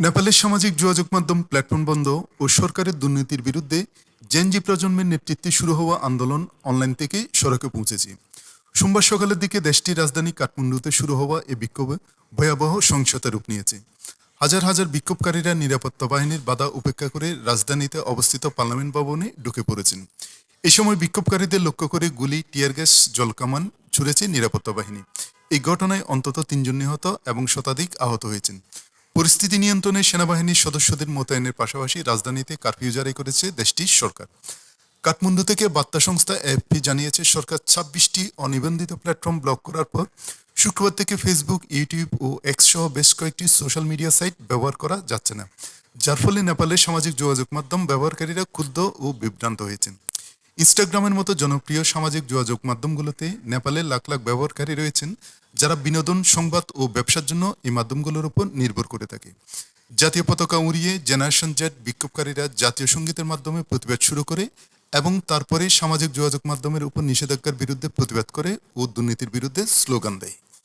নেপালের সামাজিক যোগাযোগ মাধ্যম প্ল্যাটফর্ম বন্ধ ও সরকারের দুর্নীতির বিরুদ্ধে জেনজি প্রজন্মের নেতৃত্বে শুরু হওয়া আন্দোলন অনলাইন থেকে সড়কে পৌঁছেছে। সোমবার সকালের দিকে দেশটির রাজধানী কাঠমান্ডুতে শুরু হওয়া এ বিক্ষোভে ভয়াবহ সহিংসতা রূপ নিয়েছে। হাজার হাজার বিক্ষোভকারীরা নিরাপত্তা বাহিনীর বাধা উপেক্ষা করে রাজধানীতে অবস্থিত পার্লামেন্ট ভবনে ঢুকে পড়েছেন। এই সময় বিক্ষোভকারীদের লক্ষ্য করে গুলি, টিয়ার গ্যাস, জলকামান ছুড়েছে নিরাপত্তা বাহিনী। এই ঘটনায় অন্তত ৩ জন নিহত এবং শতাধিক আহত হয়েছেন। পরিস্থিতি নিয়ন্ত্রণে সেনাবাহিনীর সদস্যদের মোতায়েনের পাশাপাশি রাজধানীতে কারফিউ জারি করেছে দেশটির সরকার। কাঠমান্ডু থেকে বার্তা সংস্থা এএফপি জানিয়েছে, সরকার ২৬টি অনিবন্ধিত প্ল্যাটফর্ম ব্লক করার পর শুক্রবার থেকে ফেসবুক, ইউটিউব ও এক্স সহ বেশ কয়েকটি সোশ্যাল মিডিয়া সাইট ব্যবহার করা যাচ্ছে না, যার ফলে নেপালের সামাজিক যোগাযোগ মাধ্যম ব্যবহারকারীরা ক্ষুব্ধ ও বিভ্রান্ত হয়েছেন। ইনস্টাগ্রামের মতো জনপ্রিয় সামাজিক যোগাযোগ মাধ্যমগুলোতে নেপালের লাখ লাখ ব্যবহারকারী রয়েছেন, যারা বিনোদন, সংবাদ ও ব্যবসার জন্য এই মাধ্যমগুলোর উপর নির্ভর করে থাকে। জাতীয় পতাকা উড়িয়ে জেনারেশন জেড বিক্ষোভকারীরা জাতীয় সঙ্গীতের মাধ্যমে প্রতিবাদ শুরু করে এবং তারপরে সামাজিক যোগাযোগ মাধ্যমের উপর নিষেধাজ্ঞার বিরুদ্ধে প্রতিবাদ করে ও দুর্নীতির বিরুদ্ধে স্লোগান দেয়।